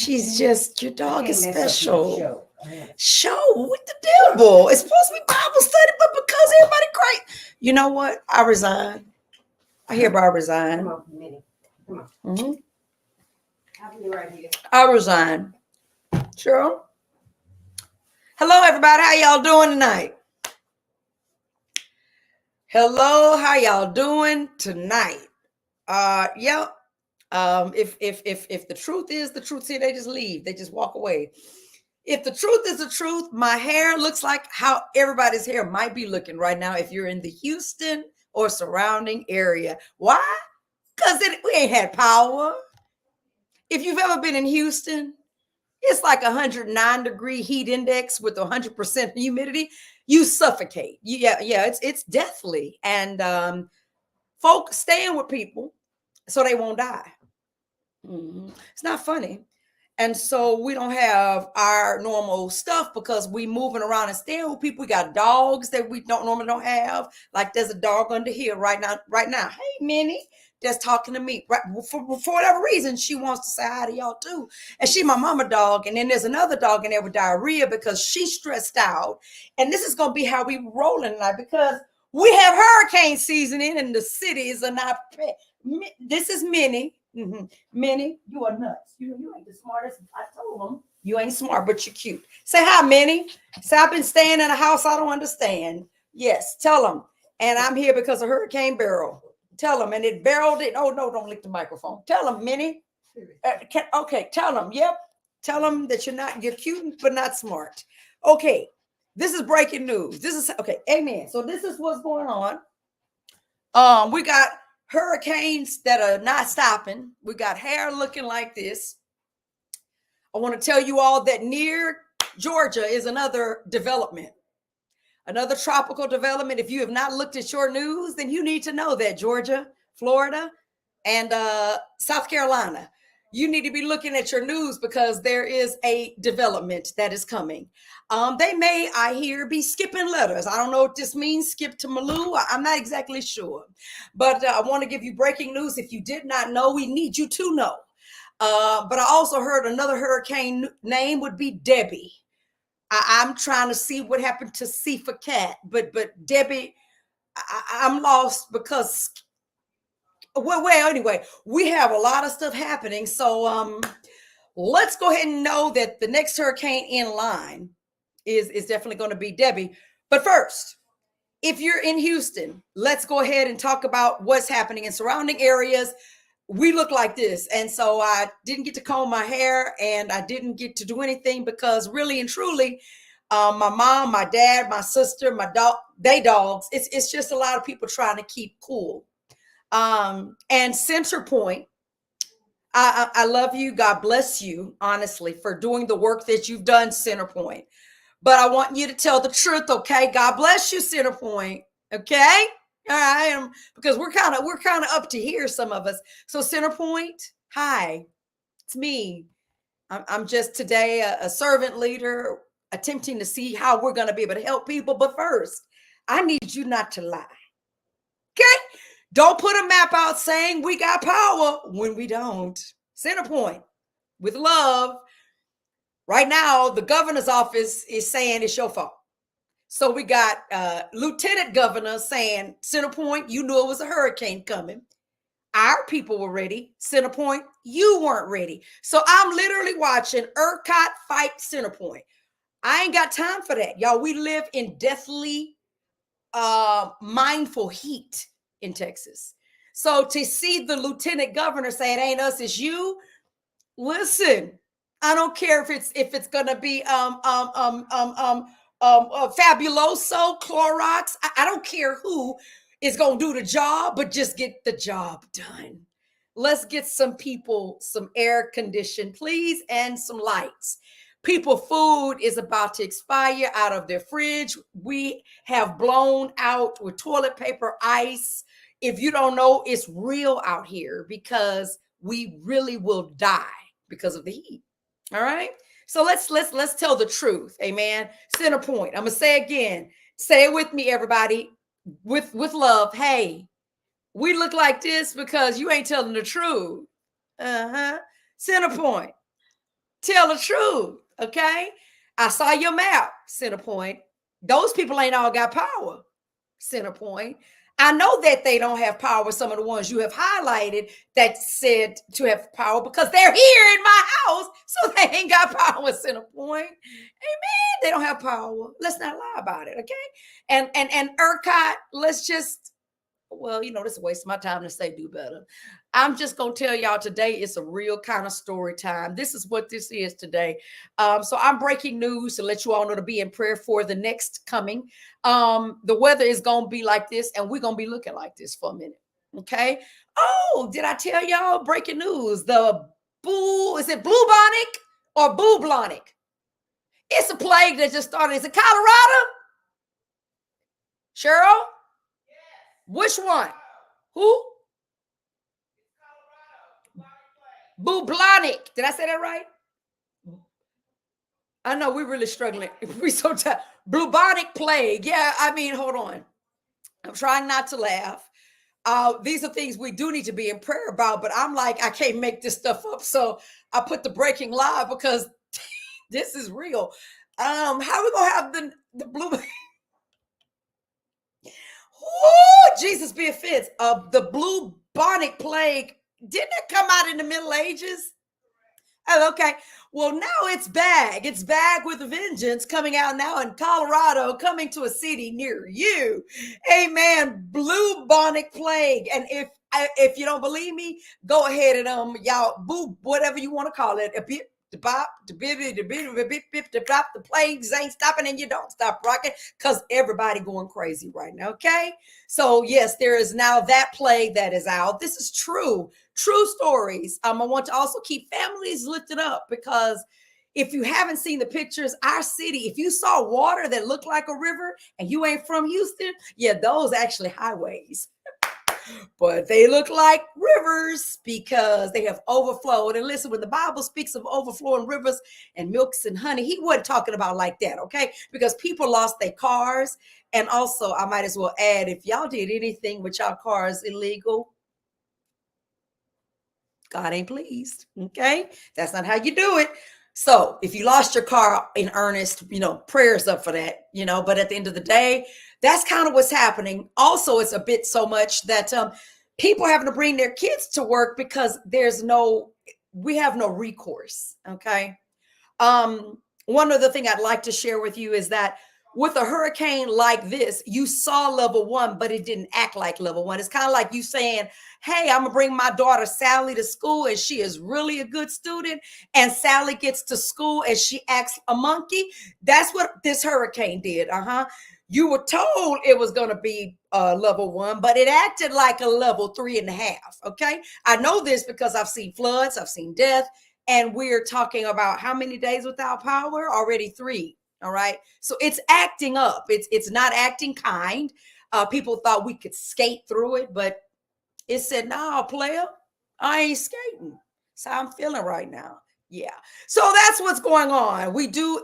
She's just, your dog is Can't mess up your special. show. Show with the devil. It's supposed to be Bible study, but because everybody great. You know what? I resign. I hereby Come resign. on, Minnie. Come on. Mhm. I'll be right here. I resign. Sure. Hello, everybody. How y'all doing tonight? Hello, how y'all doing tonight? Yep. If the truth is the truth here, they just leave. They just walk away. If the truth is the truth, my hair looks like how everybody's hair might be looking right now if you're in the Houston or surrounding area. Why? Because we ain't had power. If you've ever been in Houston, it's like 109-degree heat index with 100% humidity. You suffocate. Yeah, it's deathly. And folks staying with people so they won't die. It's not funny. And so we don't have our normal stuff because we moving around and staying with people. We got dogs that we don't have. Like there's a dog under here right now. Hey, Minnie, that's talking to me. Right, for whatever reason, she wants to say hi to y'all too. And she my mama dog. And then there's another dog in there with diarrhea because she's stressed out. And this is gonna be how we rolling tonight because we have hurricane season in and the cities are not prepared. This is Minnie. Minnie, you are nuts. You ain't the smartest. I told them you ain't smart, but you're cute. Say hi, Minnie. Say I've been staying in a house I don't understand. Yes, tell them. And I'm here because of Hurricane Beryl. Tell them. And it barreled it. Oh no, don't lick the microphone. Tell them, Minnie. Okay, tell them. Yep. Tell them that you're cute but not smart. Okay. This is breaking news. This is okay. Amen. So this is what's going on. We got hurricanes that are not stopping. We got hair looking like this. I want to tell you all that near Georgia is another development, another tropical development. If you have not looked at your news, then you need to know that Georgia, Florida, and South Carolina, you need to be looking at your news because there is a development that is coming. They may, I hear, be skipping letters. I don't know what this means, skip to Malou. I'm not exactly sure. But I want to give you breaking news. If you did not know, we need you to know. But I also heard another hurricane name would be Debbie. I'm trying to see what happened to C for cat. But Debbie, I'm lost because... Well, anyway, we have a lot of stuff happening. So let's go ahead and know that the next hurricane in line is definitely going to be Debbie. But first, if you're in Houston, let's go ahead and talk about what's happening in surrounding areas. We look like this. And so I didn't get to comb my hair and I didn't get to do anything because really and truly, my mom, my dad, my sister, my dog, they dogs. It's just a lot of people trying to keep cool. And Center Point, I love you. God bless you, honestly, for doing the work that you've done, Center Point. But I want you to tell the truth, okay? God bless you, Center Point. Okay? All right. Because we're kind of up to here, some of us. So Center Point, hi, it's me. I'm just today a servant leader attempting to see how we're going to be able to help people. But first, I need you not to lie. Okay? Don't put a map out saying we got power when we don't. Center Point, with love. Right now, the governor's office is saying it's your fault. So we got Lieutenant Governor saying, Center Point, you knew it was a hurricane coming. Our people were ready. Center Point, you weren't ready. So I'm literally watching ERCOT fight Center Point. I ain't got time for that. Y'all, we live in deathly, mindful heat in Texas. So to see the lieutenant governor say it ain't us, it's you. Listen, I don't care if it's gonna be Fabuloso, Clorox. I don't care who is gonna do the job, but just get the job done. Let's get some people some air condition, please, and some lights. People, food is about to expire out of their fridge. We have blown out with toilet paper, ice. If you don't know, it's real out here because we really will die because of the heat. All right. So let's tell the truth. Amen. Center Point. I'm gonna say again. Say it with me, everybody. With love. Hey, we look like this because you ain't telling the truth. Center Point. Tell the truth, okay? I saw your map, Centerpoint. Those people ain't all got power, Centerpoint. I know that they don't have power, some of the ones you have highlighted that said to have power because they're here in my house, so they ain't got power, Centerpoint. Amen. They don't have power. Let's not lie about it, okay? And ERCOT, let's just, well, this is a waste of my time to say do better. I'm just going to tell y'all today it's a real kind of story time. This is what this is today. So I'm breaking news to let you all know to be in prayer for the next coming. The weather is going to be like this, and we're going to be looking like this for a minute. Okay. Oh, did I tell y'all breaking news? Is it bubonic or bubonic? It's a plague that just started. Is it Colorado? Cheryl? Which one? Who? Bubonic. Did I say that right? I know we're really struggling. We so tired. Bubonic plague. Yeah, I mean, hold on. I'm trying not to laugh. These are things we do need to be in prayer about, but I'm like, I can't make this stuff up. So I put the breaking live because this is real. How are we gonna have the blue? Ooh, Jesus be offense. The bubonic plague, didn't it come out in the Middle Ages? Oh, okay. Well, now it's back. It's back with a vengeance, coming out now in Colorado, coming to a city near you. Amen. Bubonic plague. And if you don't believe me, go ahead and y'all whatever you want to call it. The plagues ain't stopping, and you don't stop rocking because everybody going crazy right now. Okay. So yes, there is now that plague that is out. This is true stories. I want to also keep families lifted up because if you haven't seen the pictures, our city, if you saw water that looked like a river and you ain't from Houston, yeah, those actually highways. But they look like rivers because they have overflowed. And listen, when the Bible speaks of overflowing rivers and milks and honey, he wasn't talking about like that, okay? Because people lost their cars. And also, I might as well add, if y'all did anything with y'all cars illegal, God ain't pleased, okay? That's not how you do it. So if you lost your car in earnest, prayers up for that, but at the end of the day, that's kind of what's happening. Also, it's a bit so much that people having to bring their kids to work because we have no recourse, okay? One other thing I'd like to share with you is that with a hurricane like this, you saw level 1, but it didn't act like level 1. It's kind of like you saying, hey, I'm going to bring my daughter Sally to school, and she is really a good student. And Sally gets to school and she acts a monkey. That's what this hurricane did. You were told it was going to be level 1, but it acted like a level 3.5. Okay. I know this because I've seen floods, I've seen death, and we're talking about how many days without power? Already 3. All right. So it's acting up. It's not acting kind. People thought we could skate through it, but it said, "Nah, player, I ain't skating." So I'm feeling right now. Yeah. So that's what's going on.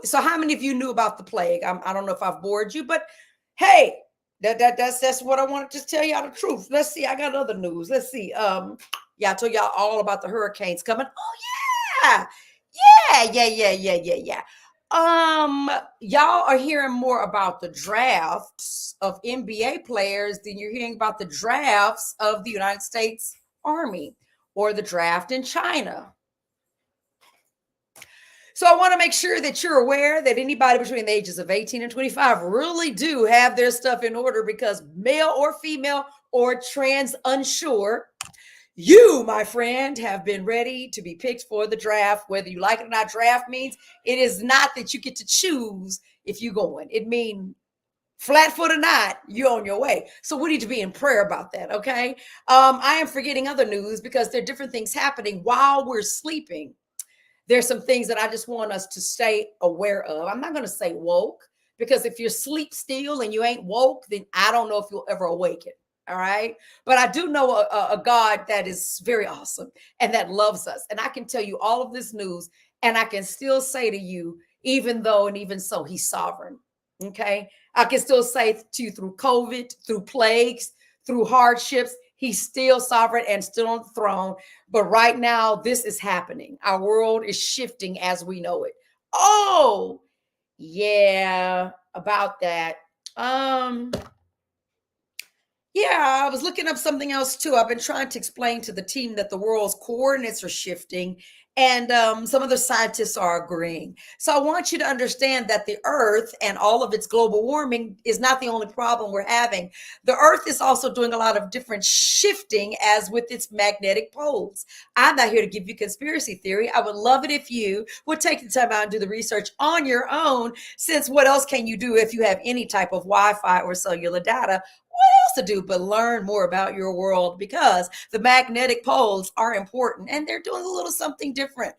So how many of you knew about the plague? I don't know if I've bored you, but hey, that's what I want to just tell y'all the truth. Let's see. I got other news. Let's see. Yeah, I told y'all all about the hurricanes coming. Oh yeah. Y'all are hearing more about the drafts of NBA players than you're hearing about the drafts of the United States Army or the draft in China. So I want to make sure that you're aware that anybody between the ages of 18 and 25 really do have their stuff in order, because male or female or trans unsure, you, my friend, have been ready to be picked for the draft. Whether you like it or not, draft means it is not that you get to choose if you're going. It means flat foot or not, you're on your way. So we need to be in prayer about that, okay? I am forgetting other news because there are different things happening while we're sleeping. There's some things that I just want us to stay aware of. I'm not going to say woke, because if you're sleep still and you ain't woke, then I don't know if you'll ever awaken. All right. But I do know a God that is very awesome and that loves us. And I can tell you all of this news, and I can still say to you, even though and even so, he's sovereign. Okay. I can still say to you through COVID, through plagues, through hardships, He's still sovereign and still on the throne. But right now, this is happening. Our world is shifting as we know it. Oh, yeah, about that. Yeah, I was looking up something else too. I've been trying to explain to the team that the world's coordinates are shifting, and some of the scientists are agreeing. So I want you to understand that the Earth and all of its global warming is not the only problem we're having. The Earth is also doing a lot of different shifting as with its magnetic poles. I'm not here to give you conspiracy theory. I would love it if you would take the time out and do the research on your own, since what else can you do if you have any type of Wi-Fi or cellular data? What else to do but learn more about your world, because the magnetic poles are important and they're doing a little something different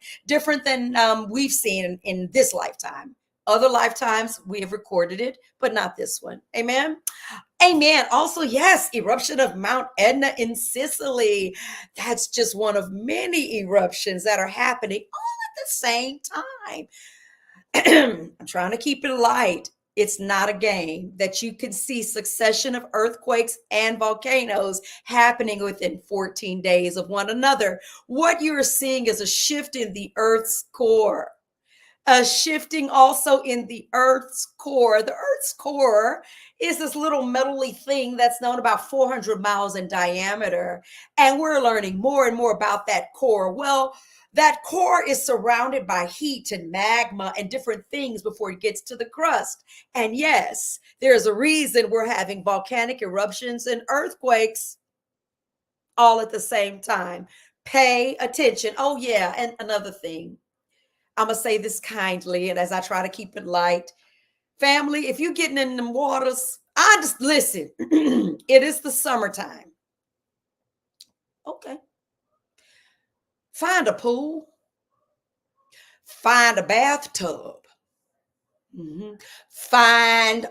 than we've seen in this lifetime. Other lifetimes we have recorded it, but not this one. Amen. Amen. Also, yes, eruption of Mount Etna in Sicily. That's just one of many eruptions that are happening all at the same time. I'm trying to keep it light. It's not a game that you can see succession of earthquakes and volcanoes happening within 14 days of one another. What you're seeing is a shift in the Earth's core. A shifting also in the Earth's core. The Earth's core is this little metally thing that's known about 400 miles in diameter. And we're learning more and more about that core. Well, that core is surrounded by heat and magma and different things before it gets to the crust. And yes, there's a reason we're having volcanic eruptions and earthquakes all at the same time. Pay attention. Oh, yeah. And another thing, I'm going to say this kindly, and as I try to keep it light, family, if you're getting in them waters, I just listen. It is the summertime. Okay. Find a pool. Find a bathtub. Find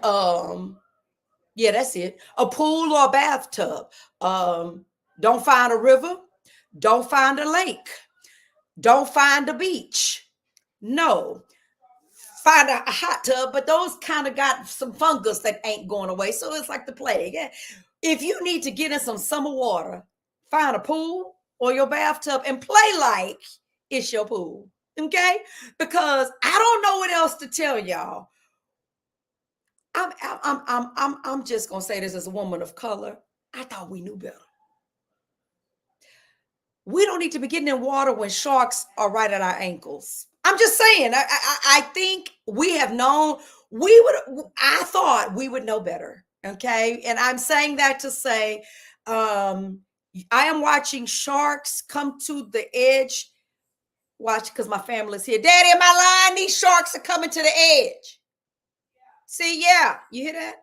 yeah, that's it. A pool or a bathtub. Don't find a river. Don't find a lake. Don't find a beach. No. Find a hot tub, but those kind of got some fungus that ain't going away. So it's like the plague. If you need to get in some summer water, find a pool or your bathtub and play like it's your pool. Okay? Because I don't know what else to tell y'all. I'm just gonna say this as a woman of color. I thought we knew better. We don't need to be getting in water when sharks are right at our ankles. I'm just saying. I think we have known. I thought we would know better. Okay, and I'm saying that to say, I am watching sharks come to the edge. Watch, because my family's here. Daddy, am I lying? These sharks are coming to the edge. See, yeah, you hear that?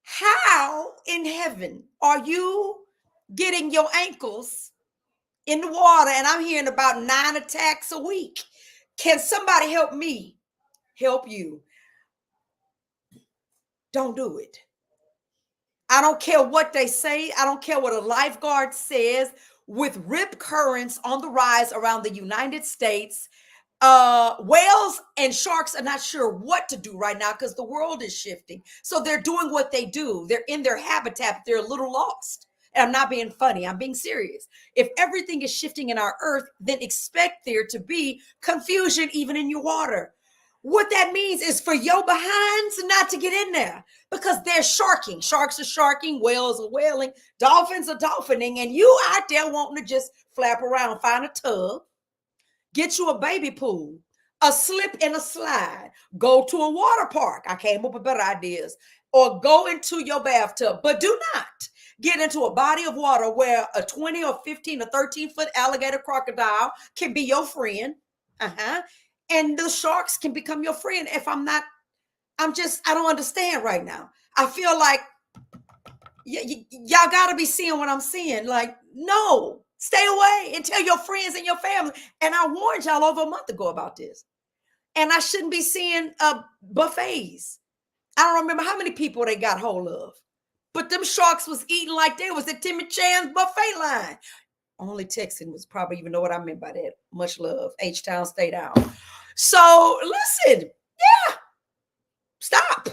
How in heaven are you getting your ankles in the water? And I'm hearing about 9 attacks a week. Can somebody help me help you? Don't do it. I don't care what they say. I don't care what a lifeguard says. With rip currents on the rise around the United States, whales and sharks are not sure what to do right now because the world is shifting. So they're doing what they do. They're in their habitat. They're a little lost. And I'm not being funny. I'm being serious. If everything is shifting in our earth, then expect there to be confusion even in your water. What that means is for your behinds not to get in there because they're sharking. Sharks are sharking, whales are whaling, dolphins are dolphining, and you out there wanting to just flap around, find a tub, get you a baby pool, a slip and a slide, go to a water park. I came up with better ideas. Or go into your bathtub, but do not get into a body of water where a 20 or 15 or 13-foot alligator crocodile can be your friend. And the sharks can become your friend. If I don't understand right now. I feel like y'all got to be seeing what I'm seeing. Like, no, stay away and tell your friends and your family. And I warned y'all over a month ago about this. And I shouldn't be seeing buffets. I don't remember how many people they got hold of. But them sharks was eating like they was at Timmy Chan's buffet line. Only Texan was probably even know what I meant by that. Much love. H-Town, stay down. So listen, yeah, stop.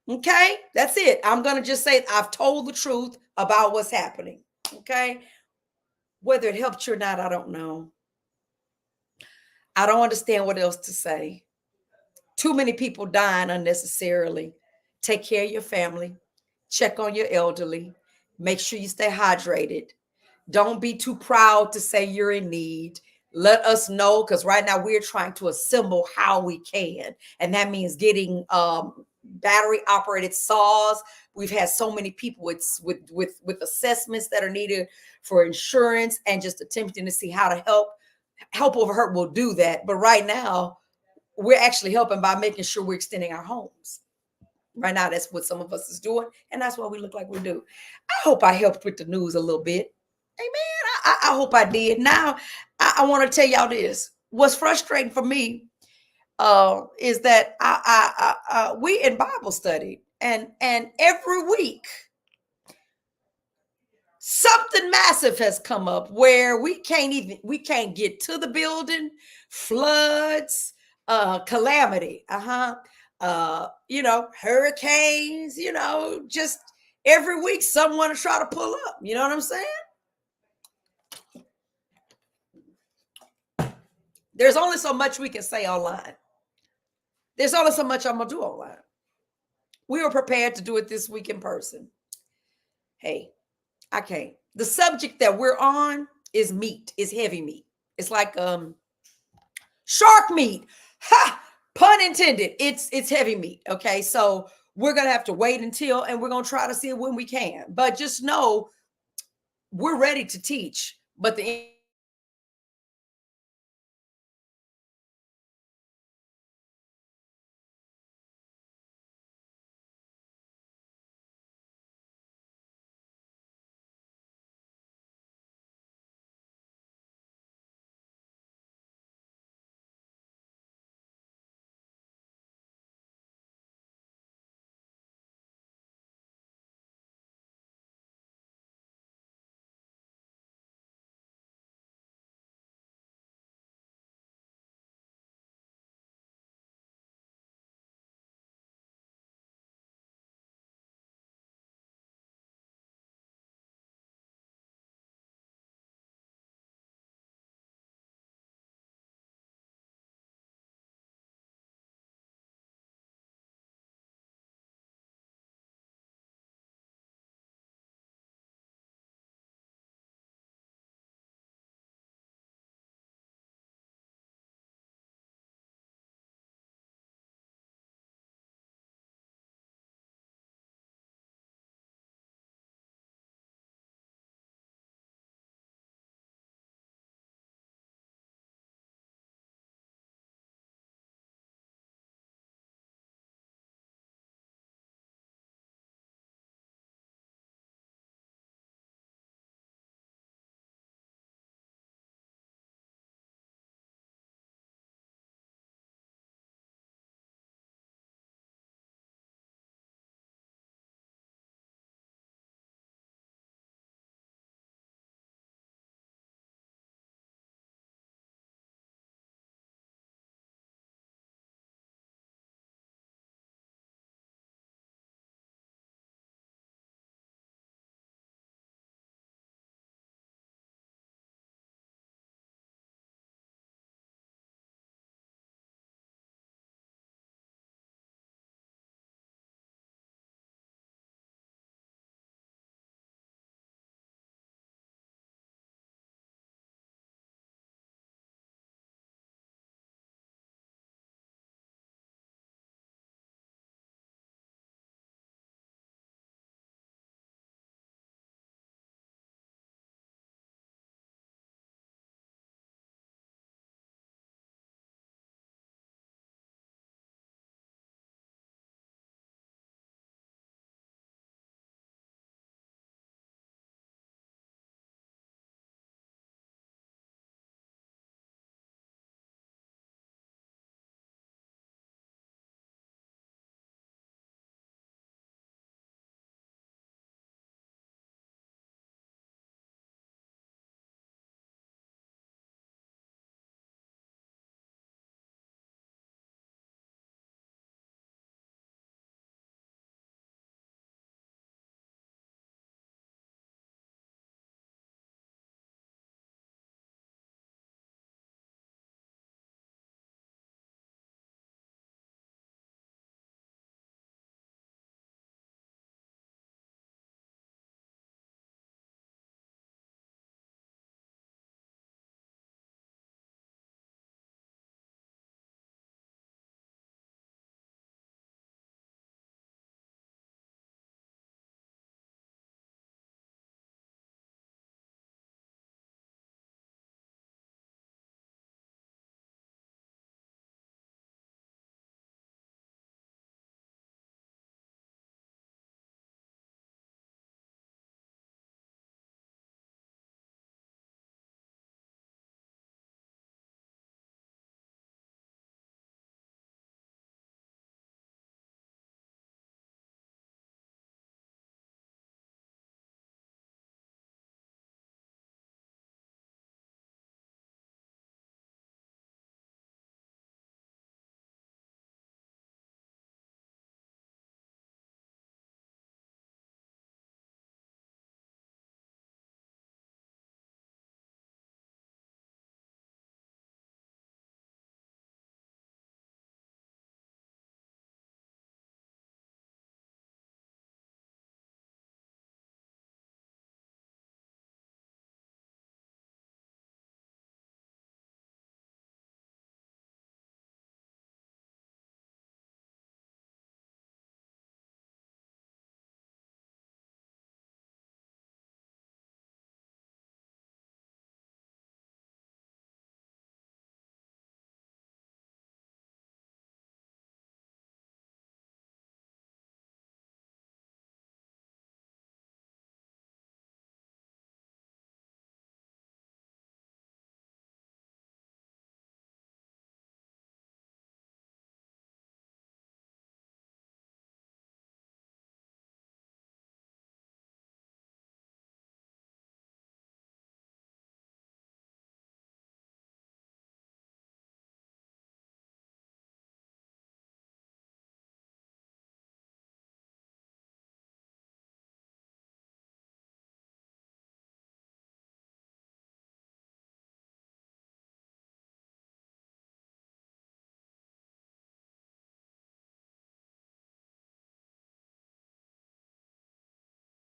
Okay, that's it. I'm going to just say I've told the truth about what's happening. Okay. Whether it helped you or not, I don't know. I don't understand what else to say. Too many people dying unnecessarily. Take care of your family. Check on your elderly. Make sure you stay hydrated. Don't be too proud to say you're in need. Let us know, because right now we're trying to assemble how we can. And that means getting battery operated saws. We've had so many people with assessments that are needed for insurance, and just attempting to see how to help over hurt will do that. But right now, we're actually helping by making sure we're extending our homes. Right now, that's what some of us is doing, and that's why we look like we do. I hope I helped with the news a little bit. Amen. I hope I did. Now, I want to tell y'all this. What's frustrating for me is that we in Bible study, and every week something massive has come up where we can't get to the building. Floods, calamity, hurricanes, just every week someone to try to pull up. You know what I'm saying? There's only so much we can say online. There's only so much I'm gonna do online. We were prepared to do it this week in person. Hey, I can't. The subject that we're on is meat, is heavy meat. It's like shark meat. Ha! Pun intended. It's heavy meat. Okay, so we're gonna have to wait until, and we're gonna try to see it when we can. But just know we're ready to teach. But the